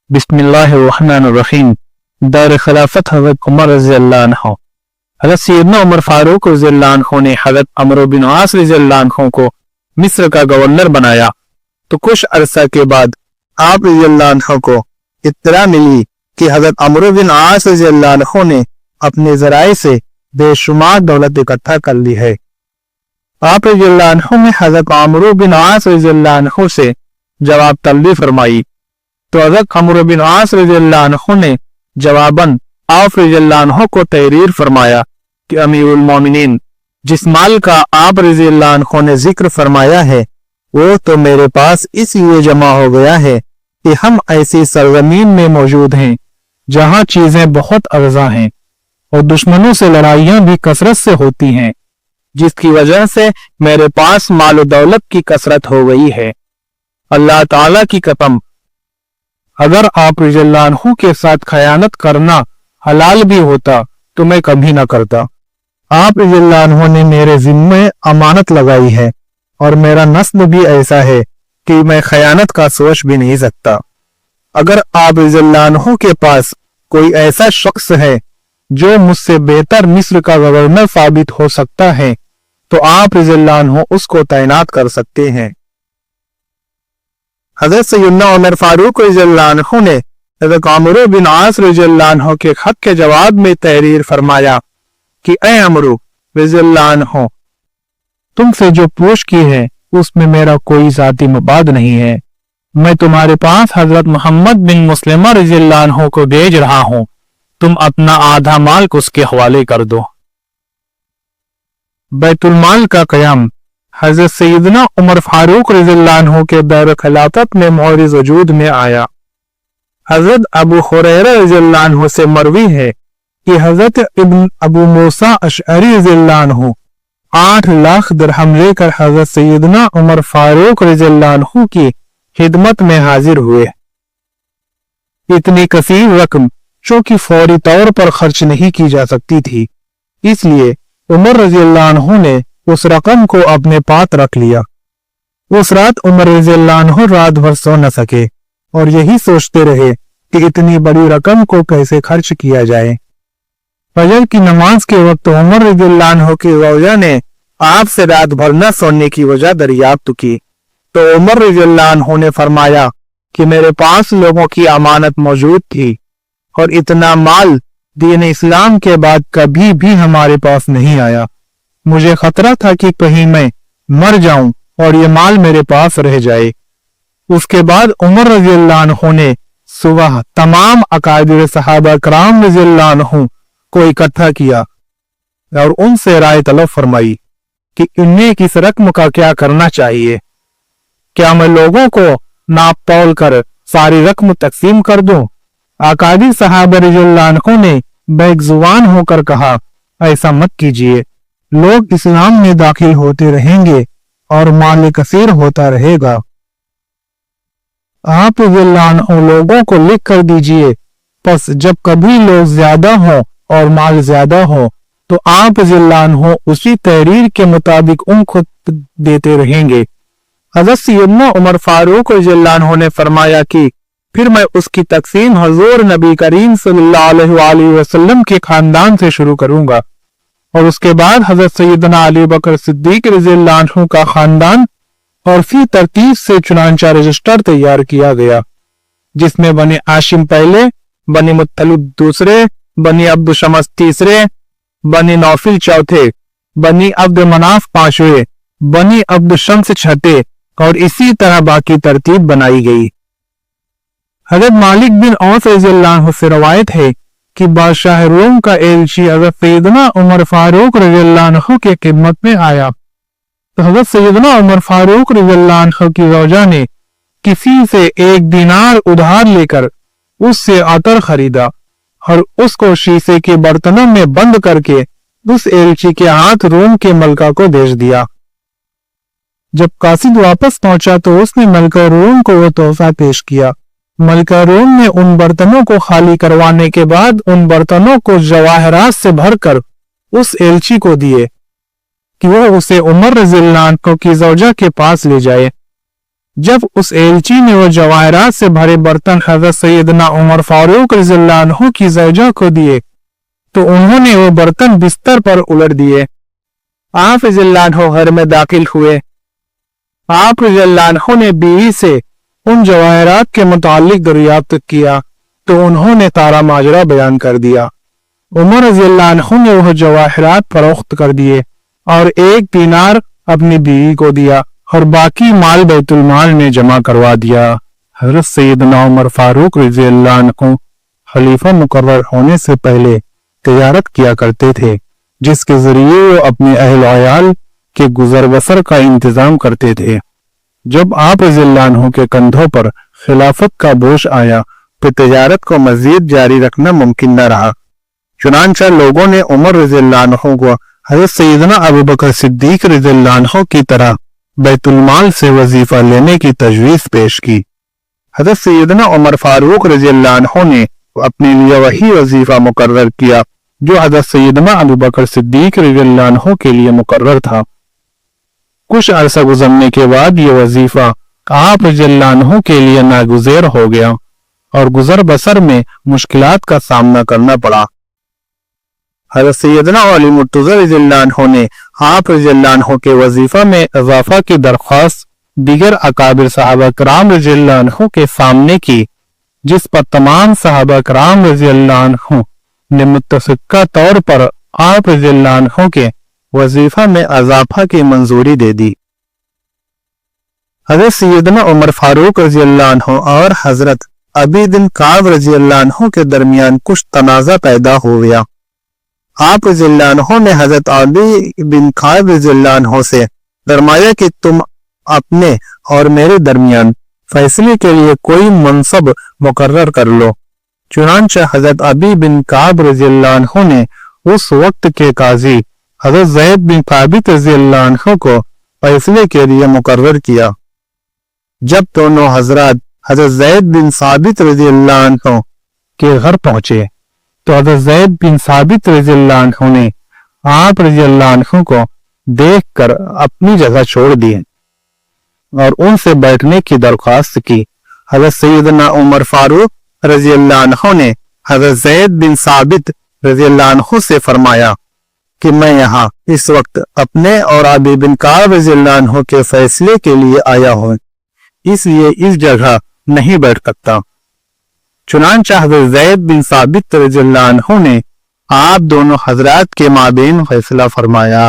बिस्मिल्लाहिर्रहमानिर्रहीम। दौर खिलाफत हज़रत उमर रज़ियल्लाहु अन्हु। हज़रत सैयदना उमर फारूक रज़ियल्लाहु अन्हु ने हज़रत अम्र बिन आस रज़ियल्लाहु अन्हु को मिस्र का गवर्नर बनाया तो कुछ अरसा के बाद आप रज़ियल्लाहु अन्हु को इत्तला मिली कि हज़रत अम्र बिन आस रज़ियल्लाहु अन्हु ने अपने ज़राए से बेशुमार दौलत इकट्ठा कर ली है। आप रज़ियल्लाहु अन्हु ने हज़रत अम्र बिन आस रज़ियल्लाहु अन्हु से जवाब तलबी फरमाई तो हज़रत अम्र बिन आस रज़ियल्लाहु अन्हु ने जवाबन आप रज़ियल्लाहु अन्हु को तहरीर फरमाया कि अमीरुल मोमिनीन, जिस माल का आप रज़ियल्लाहु अन्हु ने जिक्र फरमाया है वो तो मेरे पास इसलिए जमा हो गया है कि हम ऐसी सरजमीन में मौजूद हैं जहां चीजें बहुत अर्जा हैं और दुश्मनों से लड़ाइयां भी कसरत से होती हैं, जिसकी वजह से मेरे पास माल दौलत की कसरत हो गई है। अल्लाह ताला की कसम, अगर आप रज़ियल्लाहु अन्हु के साथ खयानत करना हलाल भी होता तो मैं कभी न करता। आप रज़ियल्लाहु अन्हु ने मेरे जिम्मे अमानत लगाई है और मेरा नस्ल भी ऐसा है कि मैं खयानत का सोच भी नहीं सकता। अगर आप रज़ियल्लाहु अन्हु के पास कोई ऐसा शख्स है जो मुझसे बेहतर मिस्र का गवर्नर साबित हो सकता है तो आप रज़ियल्लाहु अन्हु उसको तैनात कर सकते हैं। हज़रत सैयदना उमर फारूक रज़ियल्लाहु अन्हु ने हज़रत अम्र बिन आस रज़ियल्लाहु अन्हु के खत के जवाब में तहरीर फरमाया कि ऐ अम्र रज़ियल्लाहु अन्हु, तुमसे जो पूछ की है उसमें मेरा कोई जाती मबाद नहीं है। मैं तुम्हारे पास हज़रत मोहम्मद बिन मुस्लिमा रज़ियल्लाहु अन्हु को भेज रहा हूं, तुम अपना आधा माल उसके हवाले कर दो। बैतुल माल का क़याम हज़रत सैयदना उमर फारूक रज़ियल्लाहु अन्हु के दौर खिलाफत में मौरिज़ वजूद में आया। हज़रत अबू हुरैरा रज़ियल्लाहु अन्हु से मरवी है कि हज़रत इब्न अबू मूसा अशअरी रज़ियल्लाहु अन्हु 8 लाख दिरहम लेकर हज़रत सैयदना उमर फारूक रज़ियल्लाहु अन्हु की खिदमत में हाजिर हुए। इतनी कसीर रकम जो कि फौरी तौर पर खर्च नहीं की जा सकती थी, इसलिए उमर रज़ियल्लाहु अन्हु ने उस रकम को अपने पास रख लिया। उस रात उमर रज़ियल्लाहु अन्हु रात भर सो न सके और यही सोचते रहे कि इतनी बड़ी रकम को कैसे खर्च किया जाए। फजर की नमाज के वक्त उमर रज़ियल्लाहु अन्हु की ज़ौजा ने आपसे रात भर न सोने की वजह दरियाफ्त की तो उमर रज़ियल्लाहु अन्हु ने फरमाया कि मेरे पास लोगों की अमानत मौजूद थी और इतना माल दीन इस्लाम के बाद कभी भी हमारे पास नहीं आया। मुझे खतरा था कि कहीं मैं मर जाऊं और ये माल मेरे पास रह जाए। उसके बाद उमर रज़ियल्लाहु अन्हु ने सुबह तमाम अकाबिर सहाबा कराम रज़ियल्लाहु अन्हु को इकट्ठा किया और उनसे राय तलब फरमाई कि इन्हें किस रकम का क्या करना चाहिए। क्या मैं लोगों को नाप तौल कर सारी रकम तकसीम कर दूं? अकाबिर सहाबा रज़ियल्लाहु अन्हु ने बेजुबान होकर कहा, ऐसा मत कीजिए, लोग इस्लाम में दाखिल होते रहेंगे और माल कसीर होता रहेगा। आप रज़ियल्लाहु अन्हु लोगों को लिख कर दीजिए, बस जब कभी लोग ज्यादा हो और माल ज्यादा हो तो आप रज़ियल्लाहु अन्हु उसी तहरीर के मुताबिक उनको देते रहेंगे। हज़रत सैयदना उमर फारूक रज़ियल्लाहु अन्हु ने फरमाया कि फिर मैं उसकी तकसीम हुज़ूर नबी करीम सल्लल्लाहु अलैहि वसल्लम के खानदान से शुरू करूंगा और उसके बाद हज़रत सैयदना अली बकर सिद्दीक रज़ियल्लाहु अन्हु का खानदान और फिर तरतीब से चुनांचा रजिस्टर तैयार किया गया, जिसमें बनी आशिम पहले, बनी मुत्तलिब दूसरे, बनी अब्द शमस तीसरे, बनी नौफिल चौथे, बनी अब्द मनाफ पांचवे, बनी अब्द शम्स छठे और इसी तरह बाकी तरतीब बनाई गई। हज़रत मालिक बिन औस रज़ियल्लाहु अन्हु से रवायत है कि बादशाह रोम का एलची हज़रत सैयदना उमर फारूक रज़ियल्लाहु अन्हु के खिदमत में आया तो हज़रत सैयदना उमर फारूक रज़ियल्लाहु अन्हु की ज़ौजा ने किसी से 1 दीनार उधार लेकर उससे अतर खरीदा और उसको शीशे के बर्तनों में बंद करके उस एलची के हाथ रोम के मलका को भेज दिया। जब कासिद वापस पहुंचा तो उसने मलका रोम को वो तोहफा पेश किया। मलका रोम ने उन बर्तनों को खाली करवाने के बाद उन बर्तनों को जवाहरात से भरकर उस एलची को दिए कि वो उसे उमर रज़ियल्लाहु अन्हु की ज़ौजा के पास ले जाए। जब उस एलची ने वो जवाहरात से भरे बर्तन हजरत सैयदना उमर फारूक रज़ियल्लाहु अन्हु की ज़ौजा को दिए तो उन्होंने वो बर्तन बिस्तर पर उलट दिए। आप रज़ियल्लाहु अन्हु घर में दाखिल हुए। आप रज़ियल्लाहु अन्हु ने बीवी से उन जवाहरात के मुतालिक दरियाफ्त किया तो उन्होंने तारा माजरा बयान कर दिया। उमर रज़ियल्लाहु अन्हु ने वह जवाहरात फरोख्त कर दिए और 1 दीनार अपनी बीवी को दिया और बाकी माल बैतुल माल में जमा करवा दिया। हज़रत सैयदना उमर फारूक रज़ियल्लाहु अन्हु खलीफा मुकर्रर होने से पहले तिजारत किया करते थे, जिसके जरिए वो अपने अहल अयाल के गुजर बसर का इंतजाम करते थे। जब आप रज़ियल्लाहु अन्हु के कंधों पर खिलाफत का बोझ आया तो तिजारत को मजीद जारी रखना मुमकिन न रहा। चुनांचा लोगों ने उमर रज़ियल्लाहु अन्हु को हज़रत सैयदना अबू बकर सिद्दीक रज़ियल्लाहु अन्हु की तरह बैतुल माल से वजीफा लेने की तजवीज़ पेश की। हज़रत सैयदना उमर फारूक रज़ियल्लाहु अन्हु ने अपने लिए वही वजीफा मुकर्रर किया जो हज़रत सैयदना अबू बकर सिद्दीक रज़ियल्लाहु अन्हु के लिए मुकर्रर था। कुछ अरसा गुजरने के बाद ये वजीफा आप रज़ियल्लाहु अन्हु के लिए नागुज़ेर हो गया और गुजर बसर में मुश्किलात का सामना करना पड़ा। हज़रत सैयदना अली मुर्तज़ा रज़ियल्लाहु अन्हु ने आप रज़ियल्लाहु अन्हु के वजीफा में इजाफा की दरख्वास्त दीगर अकाबिर सहाबा कराम रज़ियल्लाहु अन्हु के सामने की, जिस पर तमाम सहाबा कराम रज़ियल्लाहु अन्हु ने मुत्तफ़िक़ा तौर पर आप रज़ियल्लाहु अन्हु के वजीफा में इजाफा की मंजूरी दे दी। हज़रत सैयदना उमर फारूक रज़ियल्लाहु अन्हु और हज़रत अबी बिन काब रज़ियल्लाहु अन्हु के दरमियान कुछ तनाज़ा पैदा हो गया। आप रज़ियल्लाहु अन्हु ने हज़रत अबी बिन काब रज़ियल्लाहु अन्हु से फरमाया कि तुम अपने और मेरे दरमियान फैसले के लिए कोई मनसब मुकर्रर कर लो। चुनांचा हज़रत अबी बिन काब रज़ियल्लाहु अन्हु ने उस वक्त के काजी हज़रत ज़ैद बिन साबित रज़ियल्लाहु अन्हु को फैसले के लिए मुकर्रर किया। जब दोनों हजरात हज़रत ज़ैद बिन साबित रज़ियल्लाहु अन्हु के घर पहुंचे तो हज़रत ज़ैद बिन साबित रज़ियल्लाहु अन्हु ने आप रज़ियल्लाहु अन्हु को देखकर अपनी जगह छोड़ दी और उनसे बैठने की दरख्वास्त की। हज़रत सैयदना उमर फारूक रज़ियल्लाहु अन्हु ने हज़रत ज़ैद बिन साबित रज़ियल्लाहु अन्हु से फरमाया कि मैं यहाँ इस वक्त अपने और अबी बिन काब रज़ियल्लाहु अन्हु के फैसले के लिए आया हूँ, इसलिए इस जगह नहीं बैठ सकता। चुनांचा हज़रत ज़ैद बिन साबित रज़ियल्लाहु अन्हु ने आप दोनों हजरात के माबेन फैसला फरमाया।